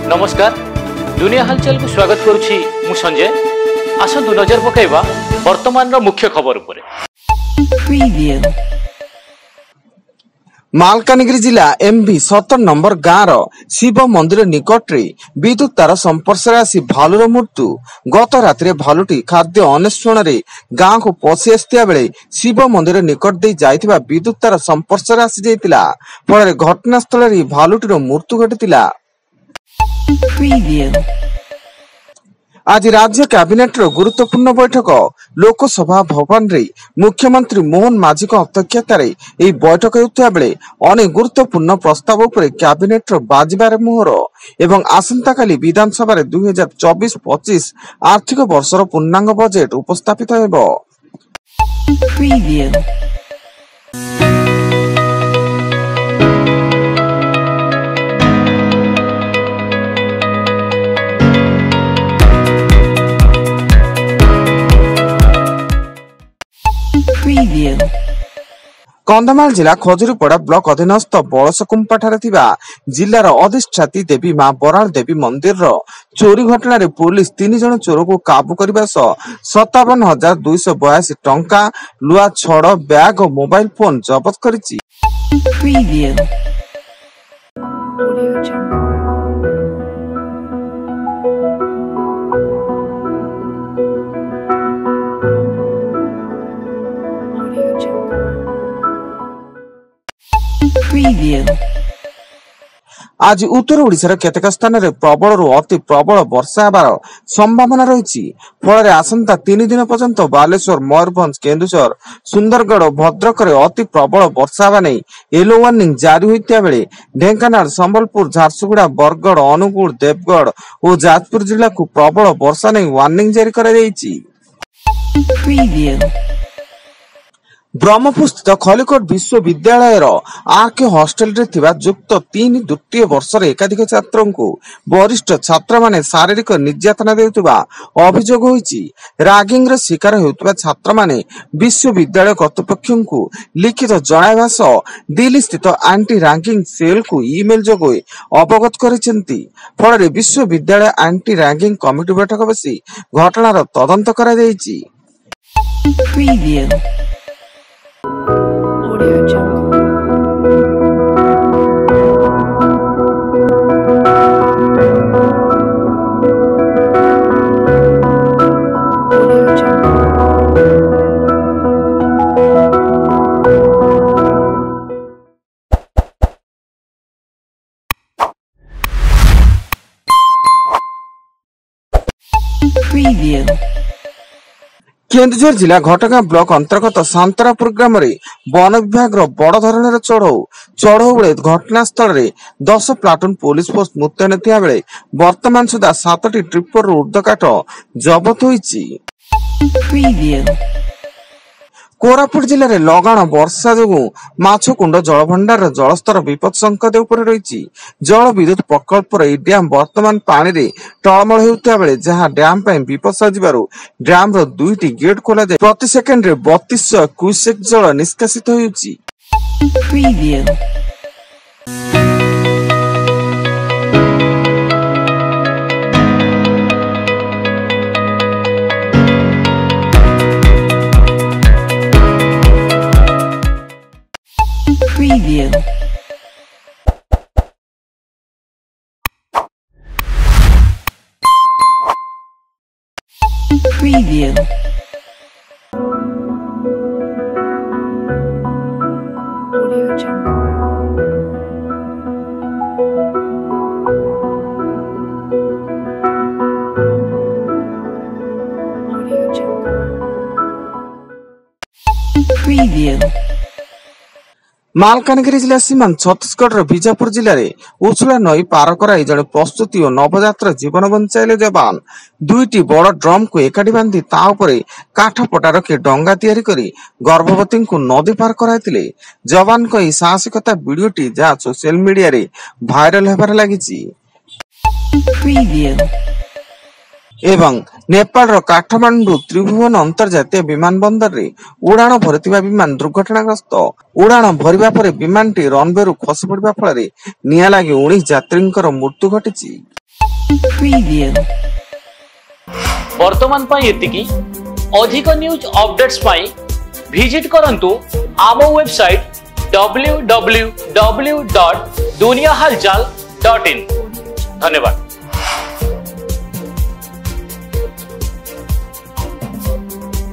नमस्कार दुनिया हालचाल को स्वागत करुछि मु संजय। आसंतु नजर पकाइबा वर्तमान रो मुख्य खबर उपरे। मालकानगिरी जिला एमबी 17 नंबर गाँव शिव मंदिर निकट रे विद्युत तार संपर्श आसी भालुर मृत्यु। गत राति भालुटी खाद्य अन्वेषण रे गाँव को पशि आसता बेले शिव मंदिर निकट दे जाइथिबा विद्युत तार संपर्श आसी जाइतिला। फल घटनास्थल रे भालुटीर मृत्यु घटितिला। आज राज्य कैबिनेट गुरुत्वपूर्ण बैठक लोकसभा भवन रे मुख्यमंत्री मोहन माझी अध्यक्षता रे बैठक होता बेले अनेक गुरुत्वपूर्ण प्रस्ताव उपरे कैबिनेट बाजिबार मोहर एवं आसंता काली विधानसभा 2024-25 आर्थिक वर्षर पूर्णांग बजेट उपस्थापित हेबो। कंधमाल जिला खजुरीपड़ा ब्लॉक अधीनस्थ बड़सकुंपा जिलार अधिष्ठात्री देवी मां बराल देवी मंदिर चोरी घटना पुलिस 3 जन चोर को काबू करने 57,282 टंका लुआ छड़ बैग और मोबाइल फोन जबत करिछि। आज उत्तर ओडिशार केतेक स्थान में प्रबल अति प्रबल वर्षा होबार संभावना रही। फल आसंता 3 दिन पर्यंत बालेश्वर, मयूरभंज, केन्दुझर, सुंदरगढ़ और भद्रक अति प्रबल वर्षा होगा नहीं येलो वार्निंग जारी होता बेले ढेंकानाल, संबलपुर, झारसुगुड़ा, बरगढ़, अनुगुल, देवगढ़ और जाजपुर जिला को प्रबल वर्षा नहीं वार्निंग जारी करा जायछि। ब्रह्मपुर स्थित खलिकोट विश्वविद्यालय आरके हॉस्टेल रे थिबा युक्त 3 द्वितीय वर्ष एकाधिक छात्रों को वरिष्ठ छात्र माने शारीरिक निर्यातना देउतबा अभियोग होईछि। रैगिंग रे शिकार हेउतबा छात्र माने विश्वविद्यालय कर्तृपक्षों को लिखित जणाइबा सह दिल्ली स्थित एंटी रैगिंग सेल को ईमेल जोगे अवगत करिसेंती। फल विश्वविद्यालय एंटी रैगिंग कमिटी बैठक बसी घटनार तदंत करा जायछि। केन्दुझर जिला घटगां ब्लॉक अंतर्गत सांतरापुर ग्राम वन विभाग बड़ धरण चढ़ऊ बेले घटनास्थल में 10 प्लाटून पुलिस फोर्स मुतयन थिया बेले वर्तमान सुधा 7टी ट्रिपर ऊर्ध्वकाठ जबत होईछि। कोरापुट जिले में लगाण वर्षा जोगु माछकुंड जलभंडार जलस्तर विपद संकेत उपर रही। जल विद्युत प्रकल्प डैम वर्तमान पानी रे टळमळ हेउता बेले जहां डैम पई विपद सजिबारु डैम रो 2टी गेट खोला जाय प्रति सेकेंड रे 3200 क्यूसेक जल निष्कासित होउछि। मालकानगिरी जिला सीमांत छत्तीसगढ़ बीजापुर जिले में उछुला नई पार कराई जड़े प्रस्तुति और नवजातर जीवन बंचाइले जवान 2टी बड़ ड्रम को एकाठी बांधी काठ पटा रखी डंगा तैयारी करी गर्भवती को नदी पार कराइतिले। जवान को यह साहसिकता वीडियोटी जहाँ सोशल मीडिया रे भाइराल होबार लागिछि। एवं नेपाल काठमांडू त्रिभुवन अंतर्जातीय विमानबंदर रे उड़ाण भरिथिबा विमान दुर्घटनाग्रस्त। उड़ाण भरिबा परे विमानटी रनवेरू खसी पड़िबा फଳରେ निया लागि 19 यात्रींकर मृत्यु घटिछि। वर्तमान पाई एतिकी अधिक न्यूज अपडेट्स पाई विजिट करंतु आम वेबसाइट www.duniyahalchal.in। धन्यवाद।